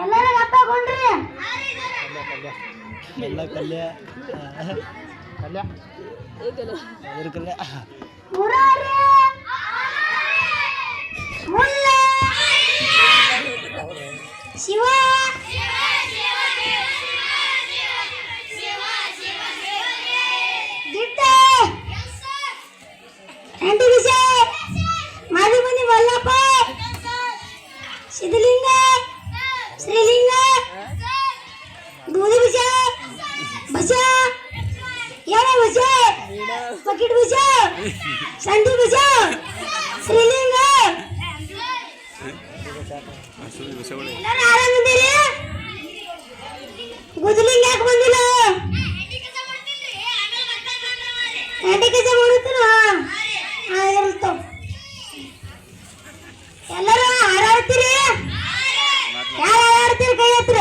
ಎಲ್ಲರೂ ಗಪ್ಪಗೊಂಡ್ರಿ ಎಲ್ಲ ಕಲ್ಯ ಕಲ್ಯ ಅದ್ರ ಕಲ್ಯ ಮುರಾರಿ ಮುಲ್ಲ ಶಿವ ಗಿಟ್ಟ ಆಂಟಿ ವಿಜಯ್ ಮಾದಿಮನಿ ಮಲ್ಲಪ್ಪ ಸಿದ್ಧಲಿಂಗ ಶ್ರೀಲಿಂಗ दूधी भुजा भुजा यारा भुजा पकेट भुजा संडी भुजा श्रीलिंग ನಾನು ಆರಾಮಿದ್ದೀರಿ ಗುಜಲಿಂಗ್ ಯಾಕೆ ಬಂದಿಲ್ಲ ಆಂಟಿ ಕೆಲಸ ಮಾಡುತ್ತೇನ ಇರುತ್ತ ಎಲ್ಲರೂ ಹಾರಾಡ್ತೀರಿ ಯಾರು ಹಾರಾಡ್ತೀರಿ ಕೈ ಹತ್ರ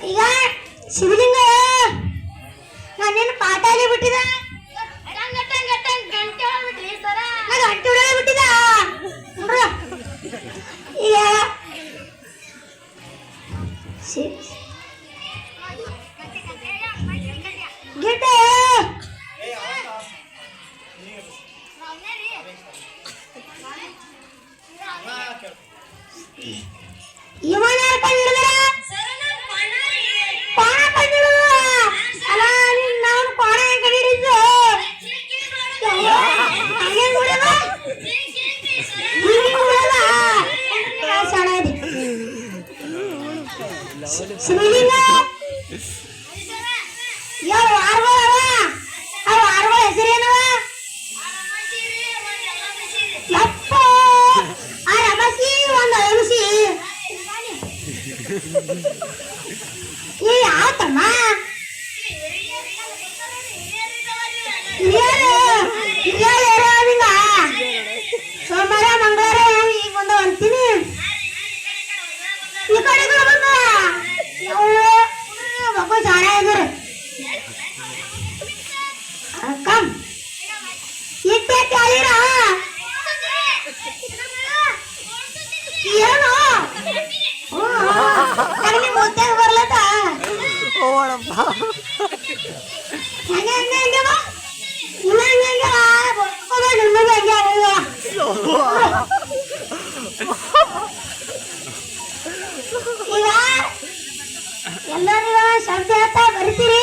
ಈಗ ಶಿವಲಿಂಗ ನಾನೇನು ಪಾಠ ಅಲ್ಲಿ ಬಿಟ್ಟಿದ ಗಂಟೆ ಹೊಡೆದ ಬಿಟ್ಟಿದ ಈಗ ಗಿಟ್ಟ ಇವನ ಕಂಡಿಡಿದ್ರ ಪಾಣ ಕಂಡಿಡಿದ ಅಲ್ಲ ನಾನು ಪಾಣ ಕಂಡಿಡಿದ್ದು ಶಿವಲಿಂಗ ಯಾವ ಆರ್ಗಳ ಅವ ಆರ್ಗಳ ಹೆಸರೇನವ ಯಪ್ಪ ಆ ರಮಸಿ ಒಂದು ಅಳಮಸಿ ಯಾವ ತಮ್ಮ ಸೋಮವಾರ ಮಂಗಳವಾರ ಈಗ ಬಂದ ಅಂತೀನಿ ಈ ಕಡೆ ಬಂದ ಮಕ್ಕಳು ಜಾಣ ಇದ್ರು ಕಮ್ ಇಟ್ಟೆ ಕಾಲಿರ ಏನು ನನಗೆ ಮುದ್ದೆ ಬರ್ಲತ್ತ ಹೆಂಗೆ ಹೆಂಗೆ ಹೆಂಗೆ ಬಾ ಇಲ್ಲ ಹೆಂಗೆ ಹೆಂಗೆ ನಿಮಗೆ ಹೆಂಗೆ ಈಗ ಎಲ್ಲರಿಗ ಶಬ್ದ ಹೇಳ್ತಾ ಬರಿತೀರಿ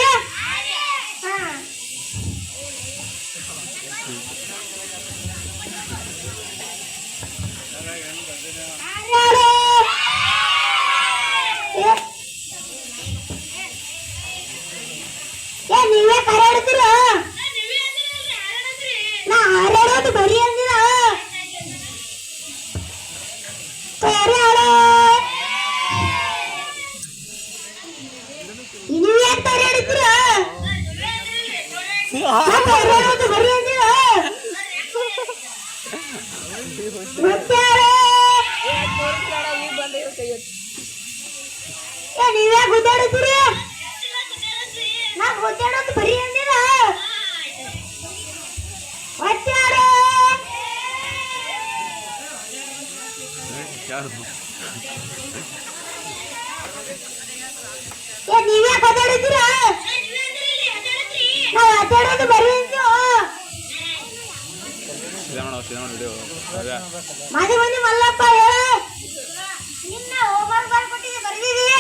ನೀವೇ ಕರೆ ಹಿಡ್ತೀರ ನಾ ಹಾರಾಡೋದು ಬರಿ ಅಂದಿದ ಕರೆ ಹಾಡೋ ನೀವೇ ಕರೆ ಹಿಡ್ತೀರ ಹಾರಾಡೋದು ಬರಿ ಅಂದಿದ ನೀವೇ ಗುದ್ದಾಡುತ್ತೀರಿ ನಾ ಗುದ್ದಾಡೋದು ಬರಿ ಅಂದಿದ ನೀವೇ ಮಾತಾಡಿದ್ದೀರ ನಾವು ಮಾತಾಡೋದು ಬರೀ ಮಾದಿ ಮಂದಿ ಮಲ್ಲಪ್ಪ ನಿನ್ನ ಹೋಮ್ವರ್ಕ್ ಬರ್ಕೊಟ್ಟಿಗೆ ಬರ್ದಿದ್ದೀವಿ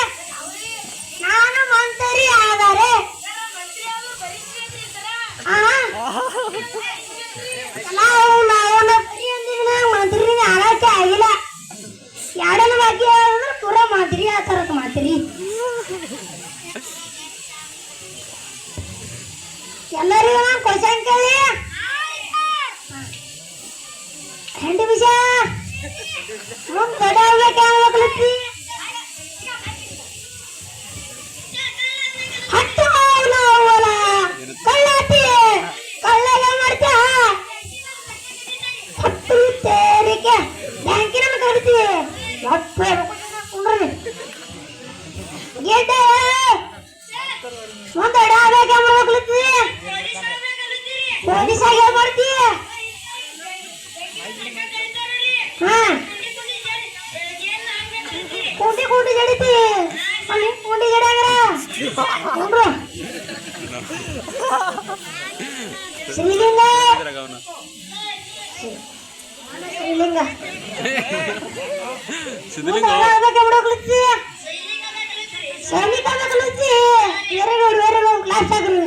ನಾನು ಮಂತ್ರಿ ಆದರೆ ಮಂತ್ರಿ ಆಗಕ್ಕೆ ಆಗಿಲ್ಲ ಎರಡನೇ ಬಾಕಿ ಅಂದ್ರೆ ಪೂರ ಮಾತ್ರಿ ಆ ಥರಕ್ಕೆ ಮಾತ್ರಿ ಎಲ್ಲರಿಗೂ ನಾನು ಕ್ವಶನ್ ಕೇಳಿ 2 ನಿಮಿಷ ಮುಂದೆ ದೊಡ್ಡ ಆಗ್ಬೇಕು ಹತ್ತು ಅವಲ ಕಳ್ಳಾತಿ ಕಳ್ಳಗ ಮಾಡ್ತ ಹತ್ತು ತೇರಿಕೆ ಬ್ಯಾಂಕಿನ ಕರಿತೀವಿ ಗೆಡ್ಡೆ ಮುಂದೆ ದೊಡ್ಡ ಆಗ್ಬೇಕು ಮಾಡ್ಬೇಕಲ್ತಿ ಪೊಲೀಸ್ ಆಗಿ ಮಾಡ್ತೀವಿ ಹಾ ಕೂಟಿ ಕೂಟಿ ಜಡಿತಿ ಕೂಟಿ ಜಡಿಯಾಗ್ರ ನೋಡ್ರು ಶ್ರೀಲಿಂಗ ಶ್ರೀಲಿಂಗ ಸೈನಿಕ ವೆರಿ ಗುಡ್ ಕ್ಲಾಸ್ ಆಗ್ರಿ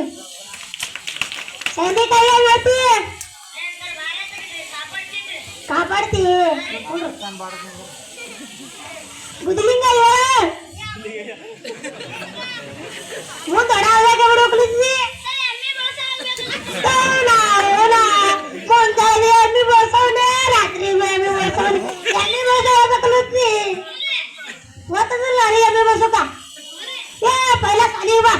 ಸೈನಿಕ ಏನ್ ಮಾಡ್ತಿ ಕಾಪಾಡ್ತಿ ಬುದ್ಧಿಲಿಂಗ ಮುಂದೆ ದೊಡ್ಡ ಆಗ್ಬೇಕು ಬಿಡೋಕ್ಲಿದ್ವಿ ಮುಂಜಾನೆ ಎಮ್ಮಿ ಬಳಸವನೆ ರಾತ್ರಿ ಎಮ್ಮಿ ಬಳಸವನೆ ಎಮ್ಮಿ ಬಳಸೋದ್ವಿ ಗೊತ್ತದಿಲ್ಲ ರೀ ಎಮ್ಮಿ ಬಳಸೋಕ ಏ ಪೈಲ ಸಾಲಿ ಬಾ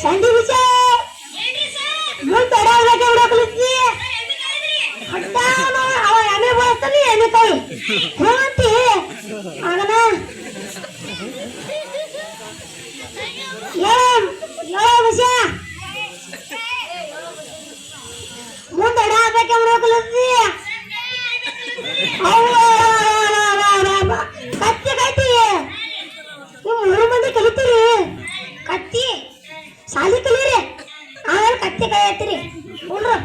ಸಂಡಿ ವಿಷಯ ಮುಂದೆ ದೊಡ್ಡ ಆಗ್ಬೇಕು ಬಿಡೋಕ್ಲಿದ್ವಿ ಅವ ಎಮ್ಮೆ ಬಳಸ್ತಾನೆ ಎಮ್ಮೆ ಕಾಯಿ ಹೇಳ್ತಿ ಆಗನ ಹೇಳೋ ವಿಷಯ ಮುಂದೆ ದೊಡ್ಡ ಆಗ್ಬೇಕು ಬಿಡೋಕ್ಲಿದ್ವಿ ಕತ್ತಿ ಕತ್ತಿ ನೀವು 3 ಮಂದಿ ಕಲಿತೀರಿ ಕತ್ತಿ ಸಾಲಿ ಕಲೀರಿ ಆಮೇಲೆ ಕತ್ತಿ ಕೈ ಎತ್ತಿರಿ ನೋಡ್ರು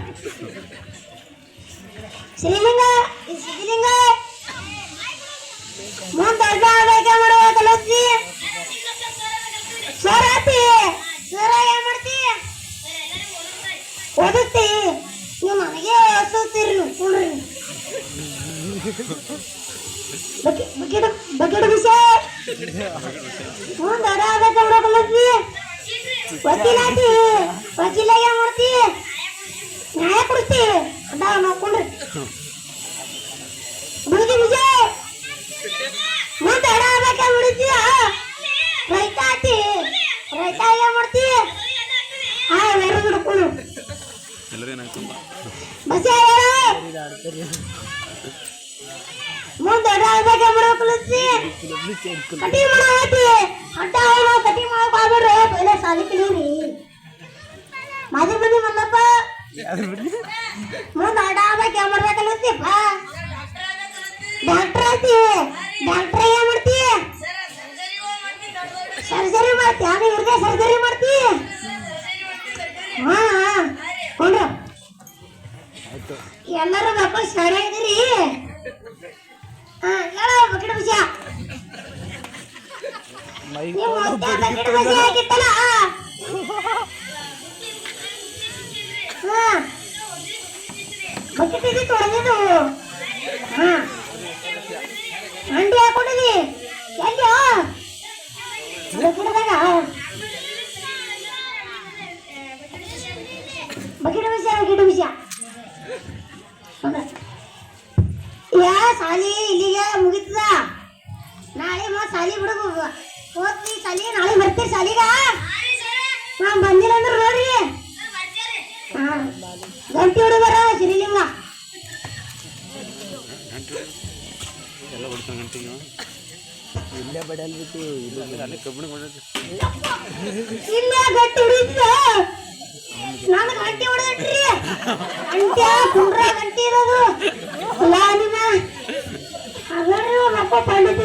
ಶ್ರೀಲಿಂಗ ಶ್ರೀಲಿಂಗ ಮುಂದೆ ದೊಡ್ಡ ಆಗ್ಬೇಕು ಬಿಡೋಕ್ಲಿದ್ವಿ ಸ್ವರಾತಿ ಸ್ವರ ಏನ್ ಮಾಡ್ತಿ ಓದಿಸ್ತಿ ನೀವು ನನಗೆ ಓದಿಸ್ತೀರಿ ನೋಡ್ರಿ ಬಕೆಟ್ ವಿಷಯ ಮುಂದೆ ದೊಡ್ಡ ಆಗ್ಬೇಕು ಬಿಡೋಕ್ಲಿದ್ವಿ ವಕೀಲಾತಿ ವಕೀಲ ಏನ್ ಮಾಡ್ತಿ ನ್ಯಾಯ ಕೊಡ್ತಿ ಅದ ನೋಡ್ಕೊಂಡ್ರಿ ಬುದ್ಧಿ ವಿಜಯ ಮುಂದೆ ದೊಡ್ಡ ಆಗ್ಬೇಕು ಬಿಡಿದ್ವಿ ರೈತ ಆತಿ ರೈತ ಏನ್ ಮಾಡ್ತಿ ಹಾ ಬೇರೆ ದುಡ್ಕೊಂಡು ಬಸ್ ಮುಂದೆ ದೊಡ್ಡ ಆಗ್ಬೇಕು ಬಿಡೋಕ್ಲಿದ್ವಿ ಕಟಿ ಮಾಡಾತಿ ಅಡ್ಡ ಕಟಿ ಮಾಡಕ್ ಆಗ್ಬೇಡ್ರಿ ಪೈಲೆ ಸಾಲಿ ಕಲೀರಿ ಮಾದಿ ಬಂದಿ ಮಲ್ಲಪ್ಪ ಮುಂದೆ ದೊಡ್ಡ ಆಗ್ಬೇಕು ಏನ್ ಮಾಡ್ಬೇಕಲ್ಲತ್ತಿ ಡಾಕ್ಟರ್ ಆತಿ ಡಾಕ್ಟರ್ ಏನ್ ಮಾಡ್ತಿ ಸರ್ಜರಿ ಮಾಡ್ತಿ ಆಗ ಇವ್ರಿಗೆ ಸರ್ಜರಿ ಮಾಡ್ತಿ ಹಾ ಕೊಂಡ್ರು ಎಲ್ಲರೂ ಮಕ್ಕಳು ಶಾಣೆ ಇದ್ದೀರಿ ಹಾ ಹೇಳ ಬಕೆಟ್ ವಿಷಯ ನೀವು ಬಕೆಟ್ ವಿಷಯ ಆಗಿತ್ತಲ್ಲ ಹಾ ಬಕೆಟ್ ಇದೆ ತೊಳೆದಿದ್ದು ಹಾ ಅಂಡಿ ಹಾಕೊಂಡಿದಿ ಎಲ್ಲಿ ಬಕೆಟ್ದಾಗ ಬಕೆಟ್ ವಿಷಯ ಯಾ ಸಾಲಿ ಇಲ್ಲಿಗೆ ಮುಗಿತದ ನಾಳೆ ಸಾಲಿ ಬಿಡುದು ಓದ್ತಿ ಸಾಲಿ ನಾಳೆ ಬರ್ತೀರಿ ಸಾಲಿಗ ನಾ ಬಂದಿಲ್ಲ ಅಂದ್ರೆ ನೋಡ್ರಿ ಹಾ ಗಂಟಿ ಹುಡುಗರ ಶ್ರೀಲಿಂಗ ಇಲ್ಲೇ ಬಡಲ್ಬಿಟ್ಟು ಇಲ್ಲೇ ಗಟ್ಟಿ ಹಿಡಿದ ನಾನು ಗಂಟಿ ಹೊಡೆದ್ರಿ ಗಂಟೆ ಕುಂಡ್ರ ಗಂಟಿ ಇರೋದು ನಿಮ್ಮ ಅದರ ಮಕ್ಕ ಪಂಡಿತ